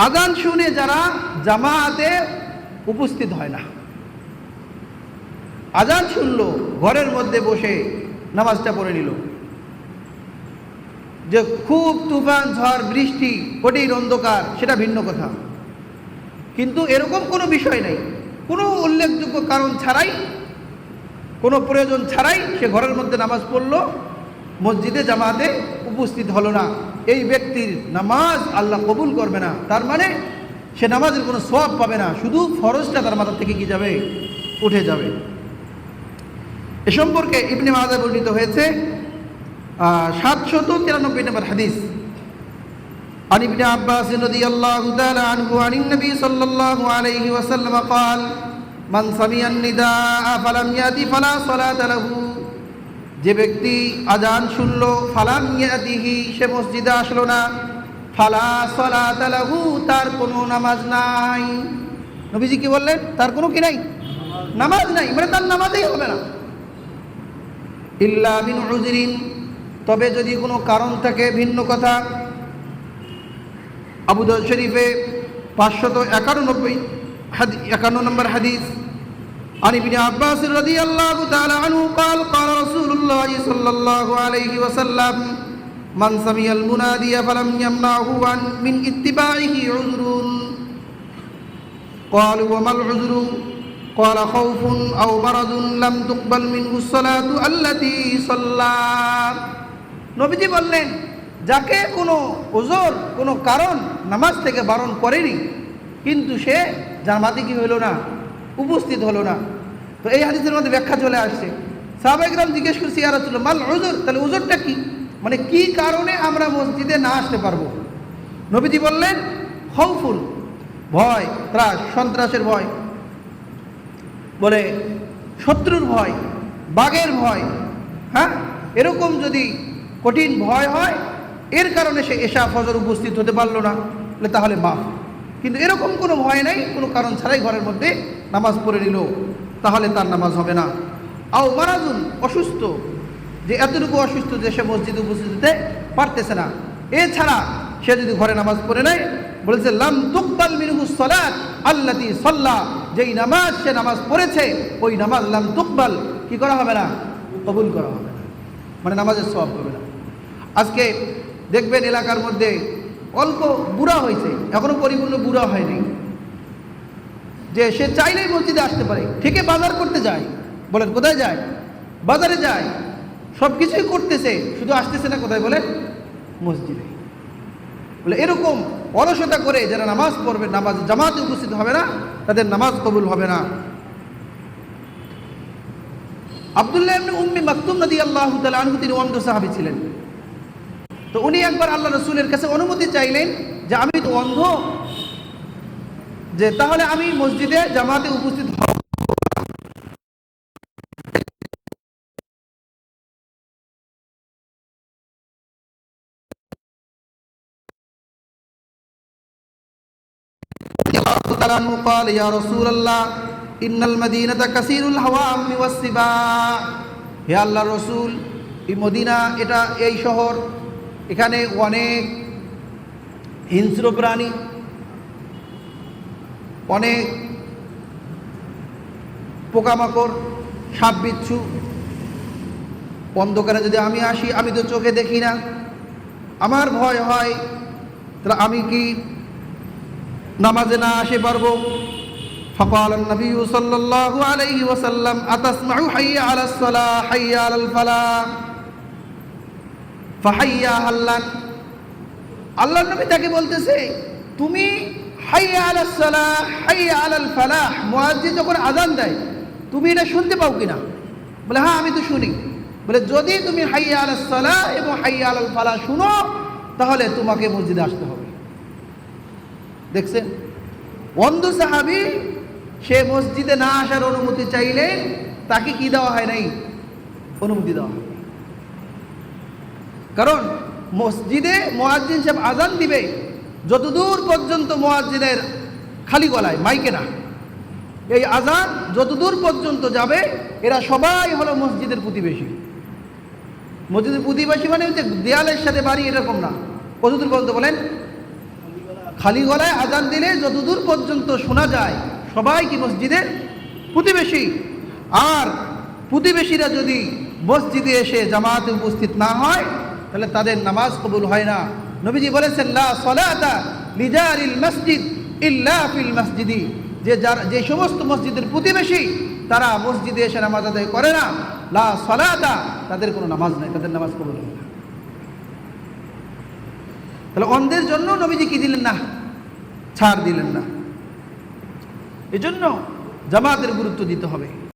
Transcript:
আজান শুনে যারা জামাতে উপস্থিত হয় না, আজান শুনলো, ঘরের মধ্যে বসে নামাজটা পড়ে নিল, যে খুব তুফান ঝড় বৃষ্টি কঠিন অন্ধকার সেটা ভিন্ন কথা, কিন্তু এরকম কোনো বিষয় নেই, কোনো উল্লেখযোগ্য কারণ ছাড়াই, কোনো প্রয়োজন ছাড়াই সে ঘরের মধ্যে নামাজ পড়লো, মসজিদে জামাতে উপস্থিত হলো না, এই ব্যক্তির নামাজ আল্লাহ কবুল করবে না। তার মানে সে নামাজের কোনো সওয়াব পাবে না, শুধু ফরজটা তার মাথা থেকে কি যাবে, উঠে যাবে। এ সম্পর্কে ইবনে মাজাহ বর্ণিত হয়েছে 793 নম্বর হাদিস। عن ابن عباس رضي الله تعالى عنه عن النبي صلى الله عليه وسلم قال من سمع النداء فلم يأت فلا صلاة له, যে ব্যক্তি আজান শুনলো ফালাম ইয়াতিহি, সে মসজিদে আসলো না, ফালা সালাত লাহু, তার কোনো নামাজ নাই। নবীজি কি বললেন? তার কোনো কি নাই, নামাজ নাই, মানে তার নামাজই হবে না। ইল্লা মিন উযরিন, তবে যদি কোনো কারণ থাকে ভিন্ন কথা। আবু দাউদ শরীফে 591 নম্বর হাদিস। عن ابن عباس رضي الله تعالى عنه قال قال رسول الله صلى الله عليه وسلم من سمع المنادي فلم يمنعه من اتباعه عذر قالوا وما العذر قال خوف أو مرض لم تقبل منه الصلاة التي صلى। নবীজি বললেন, যাকে কোনো উযর, কোনো কারণ নামাজ থেকে বারণ করেনি, কিন্তু সে জামাতে কি হলো না, উপস্থিত হলো না। তো এই হাদিসের মধ্যে ব্যাখ্যা চলে আসছে। সাহাবায়ে কেরাম জিজ্ঞেস করছে, ইয়া রাসূলুল্লাহ মাল উযর, তাহলে উযরটা কি, মানে কি কারণে আমরা মসজিদে না আসতে পারবো? নবীজি বললেন খাউফুন, ভয়, ত্রাস, সন্ত্রাসের ভয়, বলে শত্রুর ভয়, বাঘের ভয়, হ্যাঁ, এরকম যদি কঠিন ভয় হয়, এর কারণে সে এশা ফজর উপস্থিত হতে পারলো না, তাহলে মাফ। কিন্তু এরকম কোনো ভয় নাই, কোনো কারণ ছাড়াই ঘরের মধ্যে নামাজ পড়ে নিল, তাহলে তার নামাজ হবে না। আও মারাজুন, অসুস্থ, যে এতটুকু অসুস্থ যে সে মসজিদে উপস্থিত হতে পারতেছে না, এছাড়া সে যদি ঘরে নামাজ পড়ে নেয়, বলেছে লাম তুকবাল মিনহুস সালাত আল্লাতী সাল্লা, যেই নামাজ সে নামাজ পড়েছে ওই নামাজ লাম তুকবাল, কি করা হবে না, কবুল করা হবে না, মানে নামাজের সওয়াব হবে না। আজকে দেখবেন এলাকার মধ্যে অল্প বুড়া হয়েছে, এখনো পরিপূর্ণ বুড়া হয়নি, যে সে চাইলেই মসজিদে আসতে পারে, ঠিকই বাজার করতে যায়, বলেন কোথায় যায়, বাজারে যায়, সব কিছুই করতেছে, শুধু আসতেছে না কোথায়, বলেন মসজিদে। বলে এরকম অলসতা করে যারা নামাজ পড়বে, নামাজ জামাতে উপস্থিত হবে না, তাদের নামাজ কবুল হবে না। আব্দুল্লাহ ইবনে উম্মি মাকতুম রাদিয়াল্লাহু তাআলা আনহু, তিনি অন্ধ সাহাবী ছিলেন। তো উনি একবার আল্লাহ রাসূলের কাছে অনুমতি চাইলেন যে আমি তো অন্ধ, যে তাহলে আমি মসজিদে জামাতে উপস্থিত হব। قال يا رسول الله إن المدينة كثير الهوام والسباع, হে আল্লাহর রাসূল, এই মদিনা, এটা এই শহর, এখানে অনেক হিংস্র প্রাণী, অনেক পোকামাকড়, সাপ বিচ্ছু। অন্ধকারে যদি আমি আসি, আমি তো চোখে দেখি না, আমার ভয় হয়, তাহলে আমি কি নামাজে না আসে পারবো? فقال النبي صلى الله عليه وسلم أتسمع حي على الصلاة حي على الفلاح فحيا هلا। আল্লাহর নবী তাকে বলতেছে, তুমি হাইয়া আলাস সালাহ হাইয়া আলাল ফালাহ, মুয়াজ্জিন যখন আযান দেয় তুমি এটা শুনতে পাও কিনা? বলে হ্যাঁ আমি তো শুনি। বলে যদি তুমি হাইয়া আলাস সালাহ এবং হাইয়া আলাল ফালাহ শুনো, তাহলে তোমাকে মসজিদে আসতে হবে। দেখছেন, অন্ধ সাহাবী, সে মসজিদে না আসার অনুমতি চাইলে তাকে কি দেওয়া হয় নাই, অনুমতি দেওয়া হয়। কারণ মসজিদে মুয়াজ্জিন সাহেব আযান দিবে, যতদূর পর্যন্ত মুয়াজ্জিনের খালি গলায়, মাইকে না, এই আযান যতদূর পর্যন্ত যাবে, এরা সবাই হলো মসজিদের প্রতিবেশী। মসজিদের প্রতিবেশী মানে হচ্ছে দেয়ালের সাথে বাড়ি, এরকম না। কতদূর পর্যন্ত বলেন? খালি গলায় আজান দিলে যতদূর পর্যন্ত শোনা যায় সবাই কি মসজিদের প্রতিবেশী। আর প্রতিবেশীরা যদি মসজিদে এসে জামাতে উপস্থিত না হয় তাহলে তাদের নামাজ কবুল হয় না। নবীজি বলেছেন লা সলাতা লিজারিল মসজিদ ইল্লা ফিল মসজিদি, যে সমস্ত মসজিদের প্রতিবেশী তারা মসজিদে এসে নামাজ আদায় করে না, লা সলাতা, তাদের কোনো নামাজ নাই, তাদের নামাজ কবুল হয় না। তাহলে অন্ধের জন্য নবীজি কি দিলেন না, ছাড় দিলেন না। এজন্য জামাতের গুরুত্ব দিতে হবে।